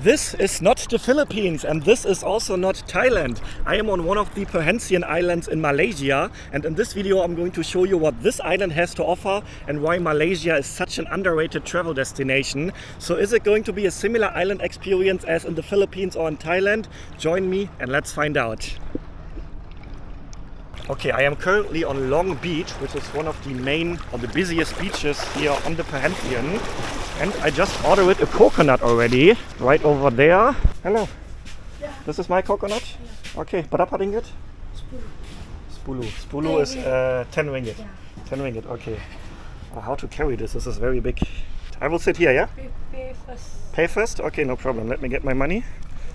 This is not the Philippines, and this is also not Thailand. I am on one of the Perhentian Islands in Malaysia, and in this video I'm going to show you what this island has to offer and why Malaysia is such an underrated travel destination. So is it going to be a similar island experience as in the Philippines or in Thailand? Join me and let's find out. Okay, I am currently on Long Beach, which is one of the main or the busiest beaches here on the Perhentian. And I just ordered a coconut already, right over there. Hello. Yeah. This is my coconut? Yeah. Okay, berapa ringgit? 10. 10. 10 is 10 ringgit. Yeah. 10 ringgit, okay. How to carry this? This is very big. I will sit here, yeah? Pay first. Pay first? Okay, no problem. Let me get my money.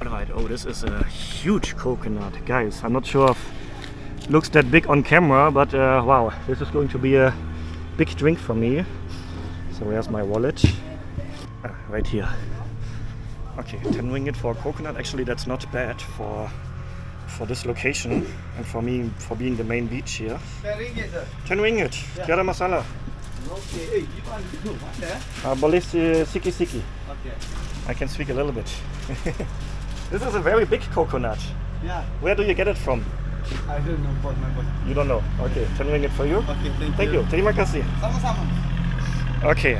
Alright, oh, this is a huge coconut. Guys, I'm not sure if it looks that big on camera, but wow, this is going to be a big drink for me. So where's my wallet? Right here. Okay, 10 ringgit for a coconut. Actually, that's not bad for this location and for me, for being the main beach here. 10 ringgit, sir. 10 ringgit. Tiada masalah. Okay. You want to do what? Boleh siki-siki. Okay. I can speak a little bit. This is a very big coconut. Yeah. Where do you get it from? I don't know for my boss. You don't know. Okay, 10 ringgit for you. Okay, Thank you. Terima kasih. Sama-sama. Okay,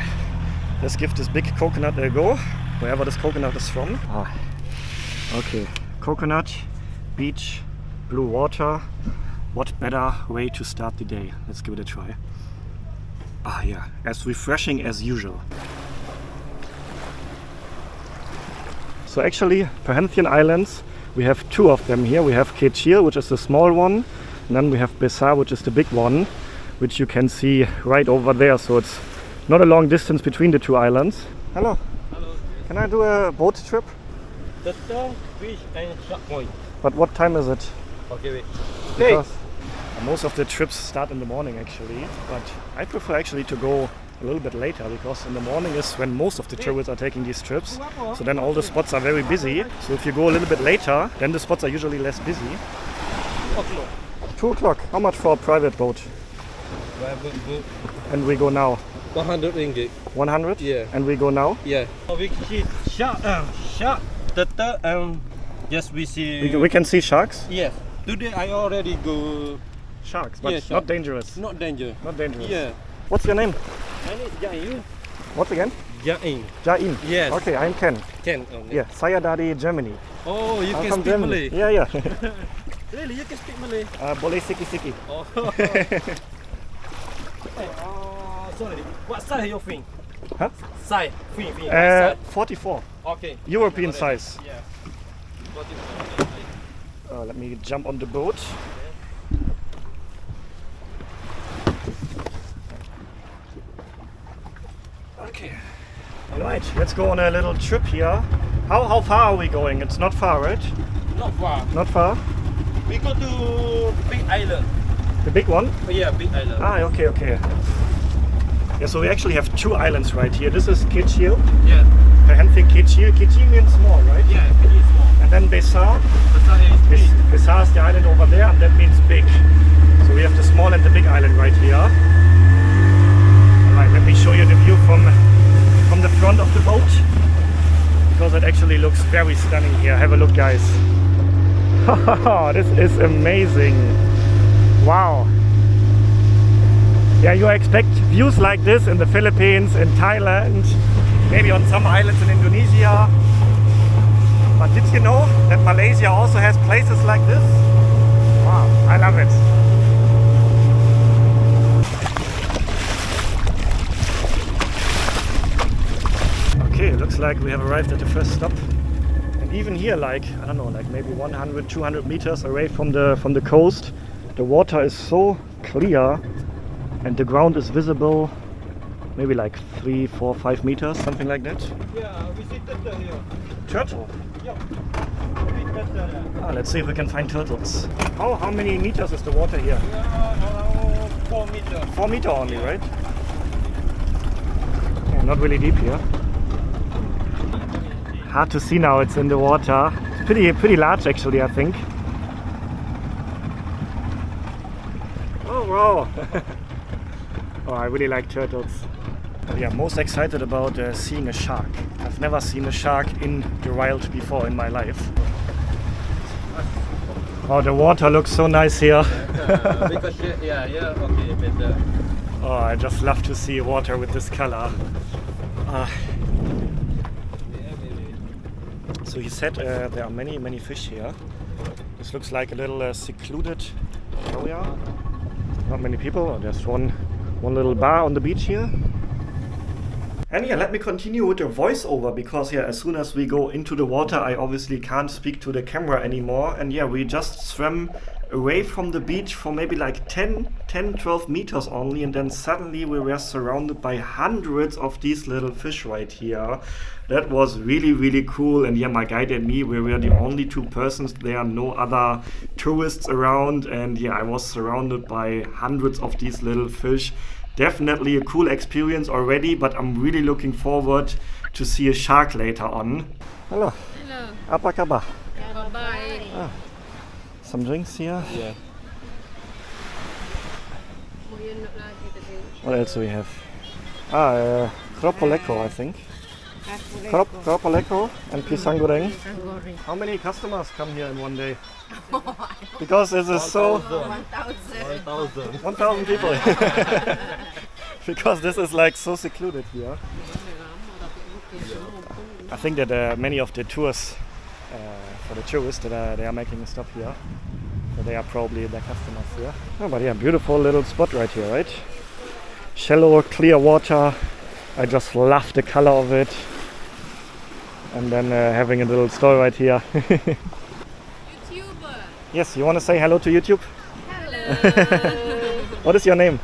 let's give this big coconut a go, wherever this coconut is from. Okay, coconut, beach, blue water. What better way to start the day? Let's give it a try. Yeah, as refreshing as usual. So actually, Perhentian Islands, we have two of them here. We have Kecil, which is the small one, and then we have Besar, which is the big one, which you can see right over there. So it's not a long distance between the two islands. Hello. Hello. Can I do a boat trip? The beach and shop point. But what time is it? Okay, wait. Because most of the trips start in the morning actually, but I prefer actually to go a little bit later because in the morning is when most of the tourists are taking these trips. So then all the spots are very busy. So if you go a little bit later, then the spots are usually less busy. 2 o'clock. 2 o'clock. How much for a private boat? Private boat. And we go now. 100 ringgit. 100? Yeah. And we go now? Yeah. We see shark, turtle, yes, we see. We can see sharks? Yes. Today I already go. Sharks, but Yeah, not shark. dangerous. Not danger. Not dangerous. Yeah. What's your name? My name is Jain. What again? Jain. Jain. Yes. Okay, I'm Ken. Ken. Yeah, saya dari Germany. Oh, you I'm can from speak Germany. Malay. Yeah. Really, you can speak Malay. Boleh siki-siki. Oh. Sorry. What size your fin? Huh? Size. Fin. Size. 44. Okay. European Okay, size. Yeah. 44. Let me jump on the boat. Okay. Alright, let's go on a little trip here. How far are we going? It's not far, right? Not far. Not far? We go to big island. The big one? Yeah, big island. Okay. Yeah, so we actually have two islands right here. This is Kecil, Yeah. Perhentian Kecil. Kecil means small, right? Yeah, pretty small. And then Besar. Besar is big. Besar is the island over there, and that means big. So we have the small and the big island right here. Alright, let me show you the view from the front of the boat, because it actually looks very stunning here. Have a look, guys. This is amazing. Wow. Yeah, you expect views like this in the Philippines, in Thailand, maybe on some islands in Indonesia. But did you know that Malaysia also has places like this? Wow, I love it. Okay, looks like we have arrived at the first stop. And even here, like, I don't know, like maybe 100, 200 meters away from the coast, the water is so clear and the ground is visible maybe like 3, 4, 5 meters, something like that. Yeah, we see turtle here. Turtle? Yeah. Big turtle. Let's see if we can find turtles. How many meters is the water here? Around 4 meters. 4 meter only, right? Yeah, not really deep here. Hard to see now, it's in the water. It's pretty large actually, I think. Oh wow! Oh, I really like turtles. Yeah, most excited about seeing a shark. I've I've never seen a shark in the wild before in my life. Oh, the water looks so nice here. Because okay, better. Oh, I just love to see water with this color. So he said there are many fish here. This looks like a little secluded area. Not many people. Oh, there's one little bar on the beach here. And yeah, let me continue with the voiceover, because yeah, as soon as we go into the water, I obviously can't speak to the camera anymore. And yeah, we just swam away from the beach for maybe like 10-12 meters only, and then suddenly we were surrounded by hundreds of these little fish right here. That was really cool. And yeah, my guide and me, we were the only two persons there, no other tourists around, and yeah, I was surrounded by hundreds of these little fish. Definitely a cool experience already, but I'm really looking forward to see a shark later on. Hello. Hello. Apa kabar? Bye-bye. Some drinks here. Yeah. What else do we have? Kropolecko, I think. Kropolecko and pisang goreng. How many customers come here in one day? Because this is so... 1,000 people. Because this is like so secluded here. I think that many of the tours, for the tourists, that they are making a stop here. So they are probably the customers here. Oh, but yeah, beautiful little spot right here, right? Shallow, clear water. I just love the color of it. And then having a little store right here. YouTuber. Yes, you want to say hello to YouTube? Hello. What is your name?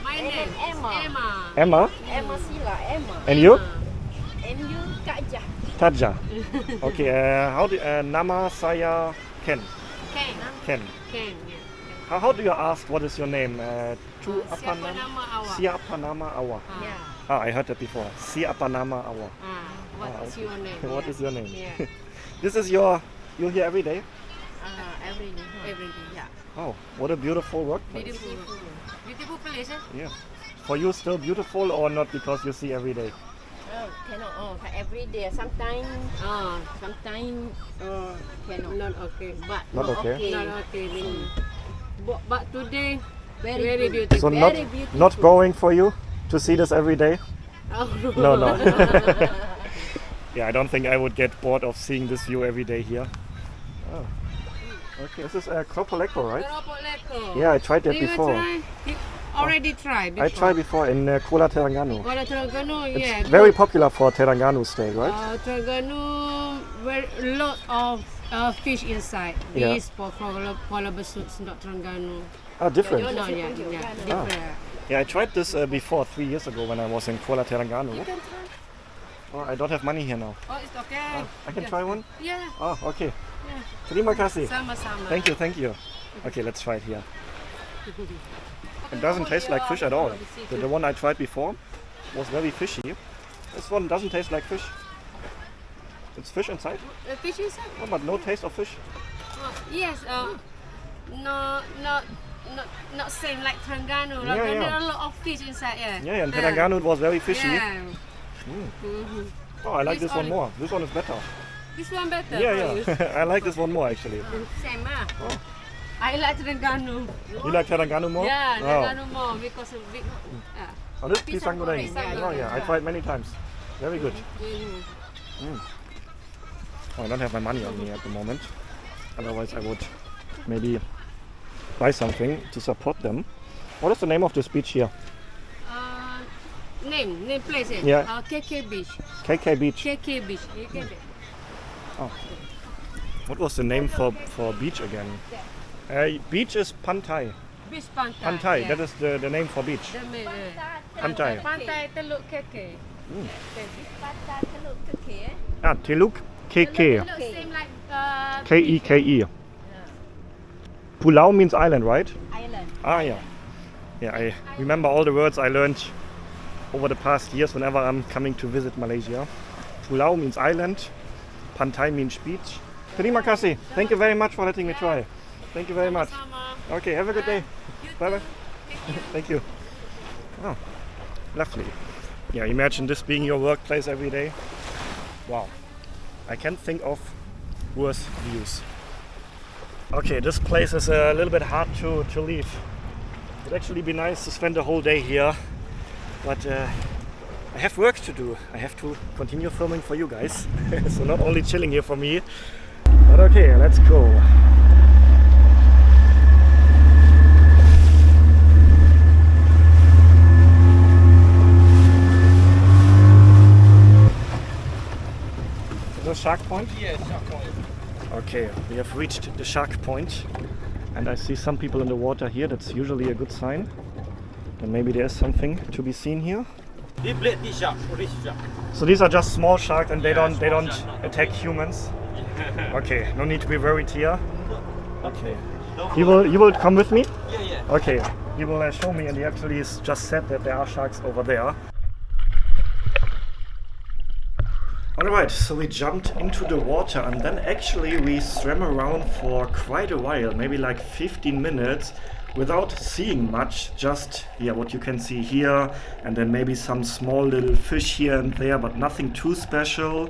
My name is Emma. Emma? Emma Sila, Emma. And you? And you, Kak Taja. Okay, how do nama saya Ken. Ken. Ken. Yeah. How do you ask what is your name? Tu apa Siapa nama? nama awak? Siapa nama awak? Yeah. I heard that before. Siapa nama awak? What is your name? What is your name? Yeah. This is you're here every day? Every day. Every day. Yeah. Oh, what a beautiful workplace. Beautiful place, eh? Yeah. For you still beautiful or not because you see every day? Cannot. Every day. Sometimes cannot. Not okay. But Not okay. not okay. Really. But today, Very very good. beautiful. So Very beautiful. not boring for you to see this every day? Oh. No. Yeah, I don't think I would get bored of seeing this view every day here. Oh. Okay, this is Kropolecko, right? Kropolecko. Yeah, I tried that Did you before. try? You already tried before? I tried before in Kuala Terengganu. Kuala Terengganu, It's yeah. very popular for Terengganu stay, right? Terengganu, very lot of fish inside. Yeah. This for Kuala Besut, not Terengganu. Different. No, yeah, different. Yeah, I tried this before 3 years ago when I was in Kuala Terengganu. You can try. Oh, I don't have money here now. Oh, it's okay. I can try one? Yeah, Oh, okay. yeah. Terima kasih. Sama-sama. Thank you. Okay, let's try it here. It doesn't taste like fish at all. The one I tried before was very fishy. This one doesn't taste like fish. It's fish inside, Fish inside? oh, but no taste of fish. Yes. No, not same like Terengganu. Yeah, There yeah. are a lot of fish inside. Yeah. Yeah, in Terengganu it was very fishy. Yeah. Oh, I like This this one only- more. This one is better. This one better. Yeah. I like this one more actually. Same ah. Oh. I like Terengganu. You like Terengganu more? Yeah, Oh. Terengganu more because of big. Oh, this pisang goreng. Pisang Oh yeah, I goreng. tried many times. Very good. Mhm. Oh, I don't have my money on me at the moment. Otherwise I would maybe buy something to support them. What is the name of this beach here? Name place it. Yeah. KK Beach. KK Beach. KK Beach. You get it. What was the name for beach again? Beach is Pantai. Beach Pantai. Pantai, yeah. that is the name for beach. Pantai. Pantai Teluk KK. Teluk KK. Look same like Keke. Pulau means island, right? Island. Yeah. Yeah, I remember all the words I learned over the past years whenever I'm coming to visit Malaysia. Pulau means island. Pantai means beach. Terima kasih. Thank you very much for letting me try. Thank you very much. Sama. Okay, have a good day. Bye bye. Thank you. Oh, lovely. Yeah, imagine this being your workplace every day. Wow, I can't think of worse views. Okay, this place is a little bit hard to leave. It would actually be nice to spend the whole day here, but I have work to do. I have to continue filming for you guys. So not only chilling here for me, but okay, let's go. The shark point? Yeah, shark point. Okay, we have reached the shark point, and I see some people in the water here. That's usually a good sign. And maybe there's something to be seen here. This black shark, orange shark. So these are just small sharks, and they Yeah, don't small shark, not attack big. humans. Okay, no need to be worried here. Okay, No, you will come with me. Yeah, yeah. Okay, he will show me, and he actually just said that there are sharks over there. Alright, so we jumped into the water, and then actually we swam around for quite a while, maybe like 15 minutes, without seeing much, just what you can see here, and then maybe some small little fish here and there, but nothing too special.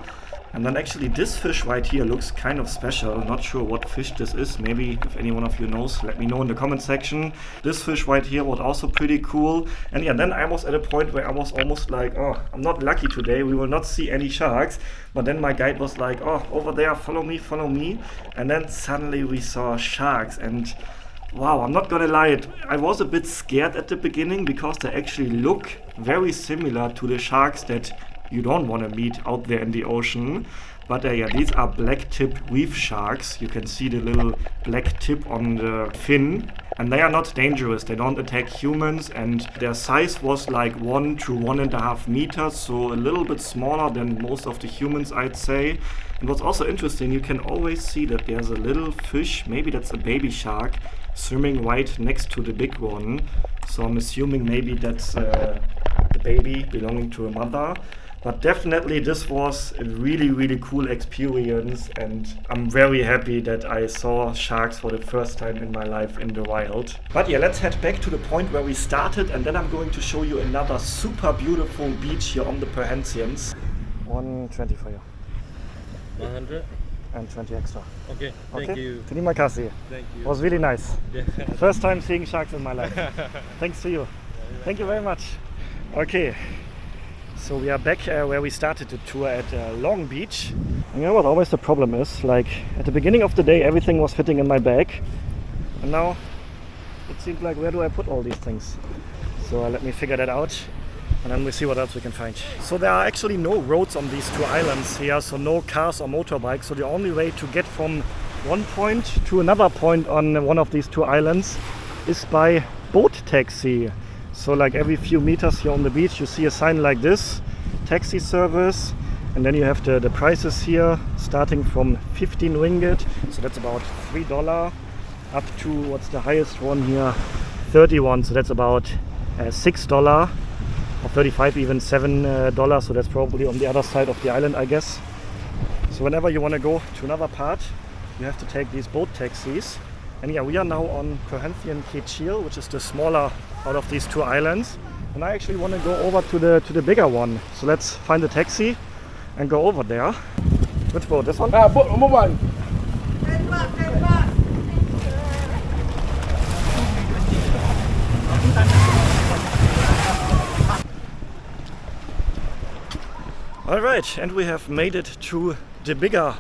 And then actually this fish right here looks kind of special. Not sure what fish this is. Maybe if any one of you knows, let me know in the comment section. This fish right here was also pretty cool. And yeah, then I was at a point where I was almost like, oh, I'm not lucky today. We will not see any sharks. But then my guide was like, oh, over there, follow me, follow me. And then suddenly we saw sharks. And wow, I'm not gonna lie, I was a bit scared at the beginning because they actually look very similar to the sharks that you don't want to meet out there in the ocean. But yeah, these are black tip reef sharks. You can see the little black tip on the fin. And they are not dangerous, they don't attack humans, and their size was like 1 to 1.5 meters, so a little bit smaller than most of the humans, I'd say. And what's also interesting, you can always see that there's a little fish, maybe that's a baby shark, swimming right next to the big one. So I'm assuming maybe that's the baby belonging to a mother. But definitely this was a really, really cool experience, and I'm very happy that I saw sharks for the first time in my life in the wild. But yeah, let's head back to the point where we started, and then I'm going to show you another super beautiful beach here on the Perhentians. 120 for you. 100. And 20 extra. Okay, thank you. Terima kasih. Thank It you. was really nice. Yeah. First time seeing sharks in my life. Thanks to you. Thank you very much. Okay. So we are back where we started the tour at Long Beach. And you know what always the problem is? Like at the beginning of the day everything was fitting in my bag. And now it seems like where do I put all these things? So let me figure that out. And then we see what else we can find. So there are actually no roads on these two islands here. So no cars or motorbikes. So the only way to get from one point to another point on one of these two islands is by boat taxi. So like every few meters here on the beach you see a sign like this, taxi service, and then you have the prices here starting from 15 ringgit, so that's about $3, up to what's the highest one here, 31, so that's about $6, or 35 even $7, so that's probably on the other side of the island, I guess. So whenever you want to go to another part you have to take these boat taxis. And yeah, we are now on Perhentian Kecil, which is the smaller out of these two islands. And I actually want to go over to the bigger one. So let's find a taxi and go over there. Which boat? This one? Boat number 1. Alright, and we have made it to the bigger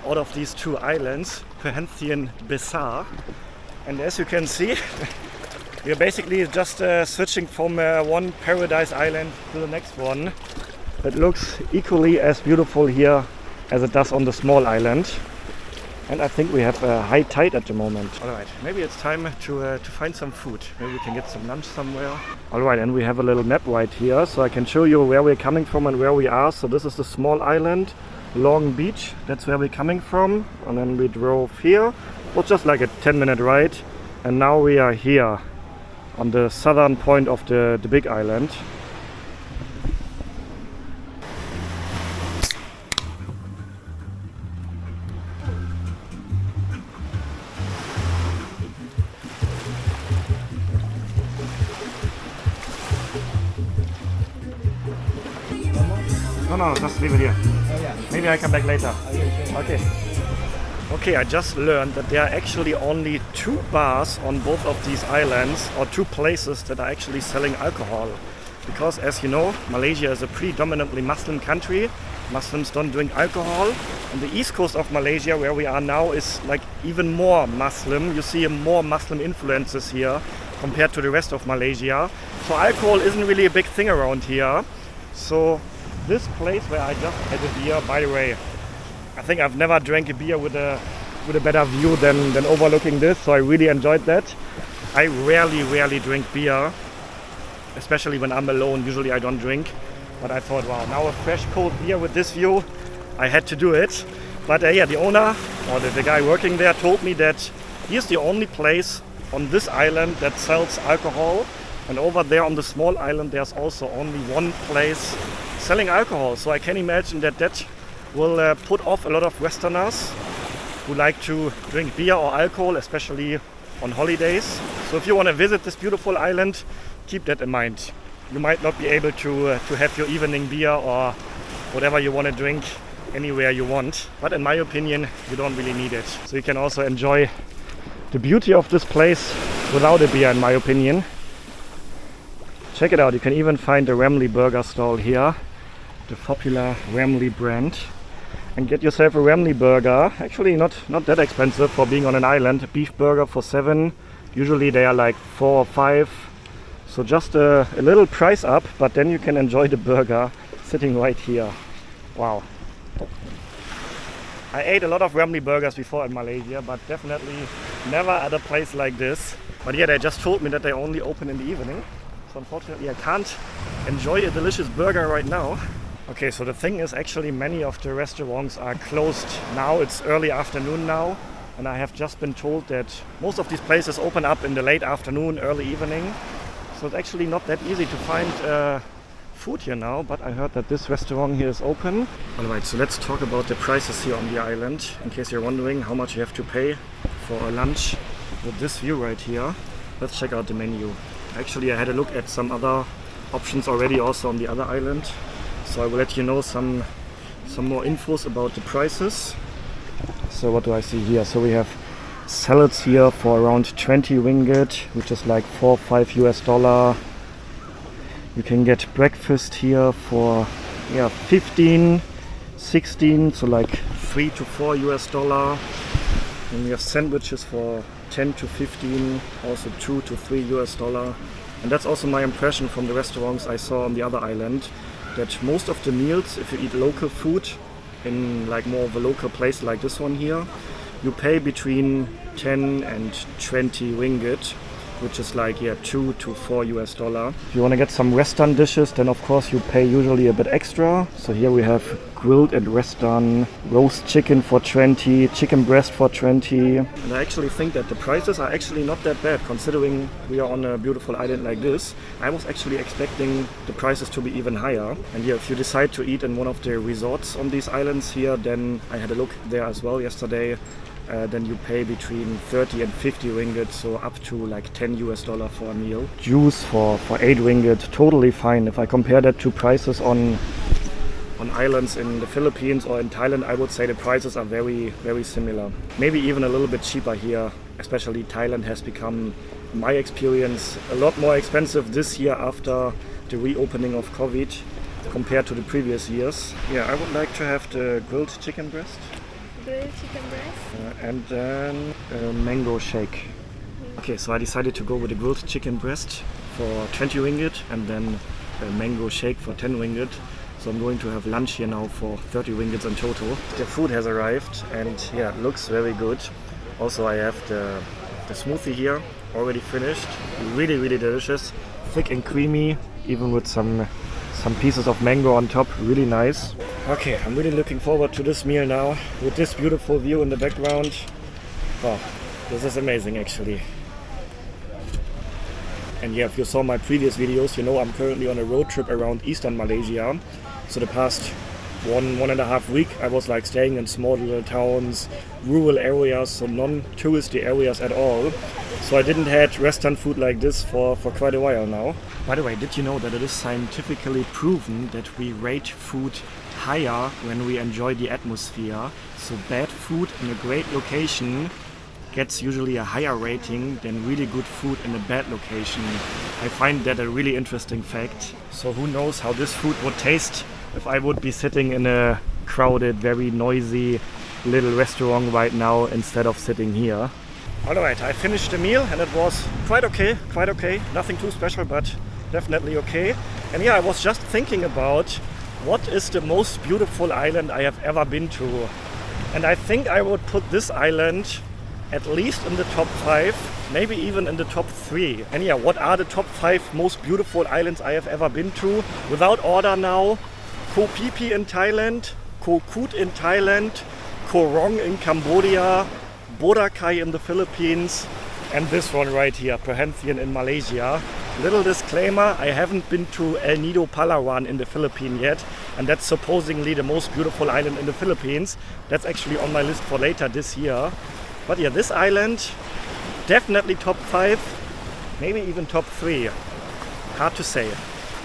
out of these two islands, Perhentian Besar. And as you can see, we are basically just switching from one paradise island to the next one. It looks equally as beautiful here as it does on the small island. And I think we have a high tide at the moment. Alright, maybe it's time to find some food. Maybe we can get some lunch somewhere. Alright, and we have a little map right here, so I can show you where we're coming from and where we are. So this is the small island, Long Beach, that's where we're coming from. And then we drove here. It was just like a 10-minute ride. And now we are here on the southern point of the big island. No, just leave it here. Oh yeah. Maybe I come back later. Okay. Okay, I just learned that there are actually only 2 bars on both of these islands, or 2 places that are actually selling alcohol. Because as you know, Malaysia is a predominantly Muslim country. Muslims don't drink alcohol. And the east coast of Malaysia, where we are now, is like even more Muslim. You see more Muslim influences here compared to the rest of Malaysia. So alcohol isn't really a big thing around here. So this place where I just had a beer, by the way, I think I've never drank a beer with a better view than overlooking this. So I really enjoyed that. I rarely drink beer, especially when I'm alone. Usually I don't drink. But I thought, wow, now a fresh cold beer with this view, I had to do it. But yeah, the owner, or the guy working there, told me that here's the only place on this island that sells alcohol. And over there on the small island, there's also only 1 place selling alcohol. So I can imagine that will put off a lot of Westerners who like to drink beer or alcohol, especially on holidays. So if you want to visit this beautiful island, keep that in mind. You might not be able to have your evening beer or whatever you want to drink anywhere you want. But in my opinion, you don't really need it. So you can also enjoy the beauty of this place without a beer, in my opinion. Check it out, you can even find a Ramly burger stall here, the popular Ramly brand. And get yourself a Ramly burger. Actually not that expensive for being on an island. A beef burger for 7. Usually they are like 4 or 5. So just a little price up, but then you can enjoy the burger sitting right here. Wow. I ate a lot of Ramly burgers before in Malaysia, but definitely never at a place like this. But yeah, they just told me that they only open in the evening. So unfortunately I can't enjoy a delicious burger right now. Okay, so the thing is, actually many of the restaurants are closed now. It's early afternoon now. And I have just been told that most of these places open up in the late afternoon, early evening. So it's actually not that easy to find food here now, but I heard that this restaurant here is open. Alright, so let's talk about the prices here on the island, in case you're wondering how much you have to pay for a lunch with this view right here. Let's check out the menu. Actually, I had a look at some other options already also on the other island. So I will let you know some more infos about the prices. So what do I see here? So we have salads here for around 20 ringgit, which is like $4-5 US. You can get breakfast here for 15, 16, so like $3 to $4 US. And we have sandwiches for 10 to 15, also $2 to $3 US. And that's also my impression from the restaurants I saw on the other island, that most of the meals, if you eat local food in like more of a local place like this one here, you pay between 10 and 20 ringgit, which is like $2 to $4 US. If you want to get some Western dishes, then of course you pay usually a bit extra. So here we have grilled and Western, roast chicken for 20, chicken breast for 20. And I actually think that the prices are actually not that bad, considering we are on a beautiful island like this. I was actually expecting the prices to be even higher. And yeah, if you decide to eat in one of the resorts on these islands here, then I had a look there as well yesterday. Then you pay between 30 and 50 ringgit, so up to like $10 US for a meal. Juice for 8 ringgit, totally fine. If I compare that to prices on islands in the Philippines or in Thailand, I would say the prices are very, very similar. Maybe even a little bit cheaper here. Especially Thailand has become, in my experience, a lot more expensive this year after the reopening of COVID compared to the previous years. Yeah, I would like to have the grilled chicken breast. Grilled chicken breast. And then a mango shake. Okay, so I decided to go with the grilled chicken breast for 20 ringgit and then a mango shake for 10 ringgit. So I'm going to have lunch here now for 30 ringgits in total. The food has arrived and yeah, it looks very good. Also I have the smoothie here, already finished. Really, really delicious. Thick and creamy, even with some pieces of mango on top, really nice. Okay, I'm really looking forward to this meal now, with this beautiful view in the background. Wow, this is amazing actually. And yeah, if you saw my previous videos, you know I'm currently on a road trip around eastern Malaysia. So the past one and a half week I was like staying in small little towns, rural areas, so non-touristy areas at all. So I didn't had Western food like this for quite a while now. By the way, did you know that it is scientifically proven that we rate food higher when we enjoy the atmosphere? So bad food in a great location gets usually a higher rating than really good food in a bad location. I find that a really interesting fact. So who knows how this food would taste if I would be sitting in a crowded, very noisy little restaurant right now instead of sitting here. Alright, I finished the meal and it was quite okay. Nothing too special, but definitely okay. And yeah, I was just thinking about what is the most beautiful island I have ever been to. And I think I would put this island at least in the top 5, maybe even in the top 3. And yeah, what are the top 5 most beautiful islands I have ever been to? Without order now: Koh Phi Phi in Thailand, Koh Koot in Thailand, Koh Rong in Cambodia, Boracay in the Philippines, and this one right here, Perhentian in Malaysia. Little disclaimer, I haven't been to El Nido Palawan in the Philippines yet, and that's supposedly the most beautiful island in the Philippines. That's actually on my list for later this year. But yeah, this island, definitely top 5, maybe even top 3. Hard to say.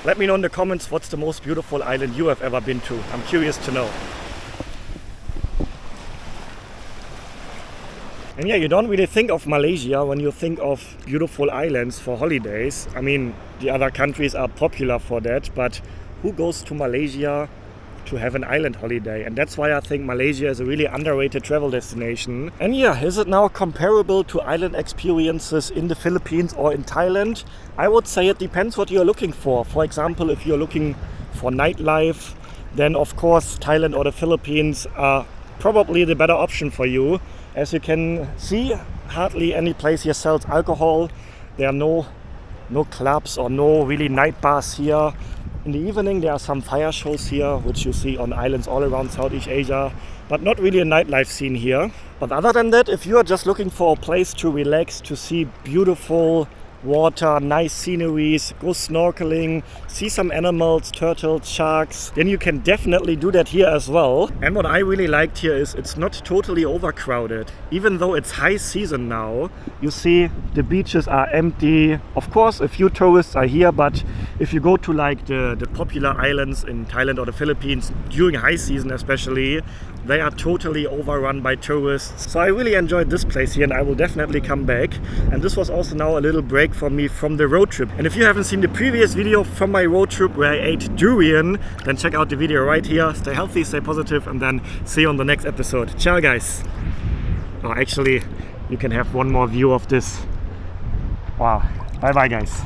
Let me know in the comments what's the most beautiful island you have ever been to. I'm curious to know. And yeah, you don't really think of Malaysia when you think of beautiful islands for holidays. I mean, the other countries are popular for that, but who goes to Malaysia to have an island holiday? And that's why I think Malaysia is a really underrated travel destination. And yeah, is it now comparable to island experiences in the Philippines or in Thailand? I would say it depends what you're looking for. For example, if you're looking for nightlife, then of course Thailand or the Philippines are probably the better option for you. As you can see, hardly any place here sells alcohol. There are no clubs or no really night bars here. In the evening there are some fire shows here, which you see on islands all around Southeast Asia, but not really a nightlife scene here. But other than that, if you are just looking for a place to relax, to see beautiful water, nice sceneries, go snorkeling, see some animals, turtles, sharks, then you can definitely do that here as well. And what I really liked here is it's not totally overcrowded. Even though it's high season now, you see the beaches are empty. Of course, a few tourists are here, but if you go to like the popular islands in Thailand or the Philippines during high season especially, they are totally overrun by tourists. So I really enjoyed this place here and I will definitely come back. And this was also now a little break for me from the road trip. And if you haven't seen the previous video from my road trip where I ate durian, then check out the video right here. Stay healthy, stay positive, and then see you on the next episode. Ciao guys. Oh, actually, you can have one more view of this. Wow. Bye bye guys.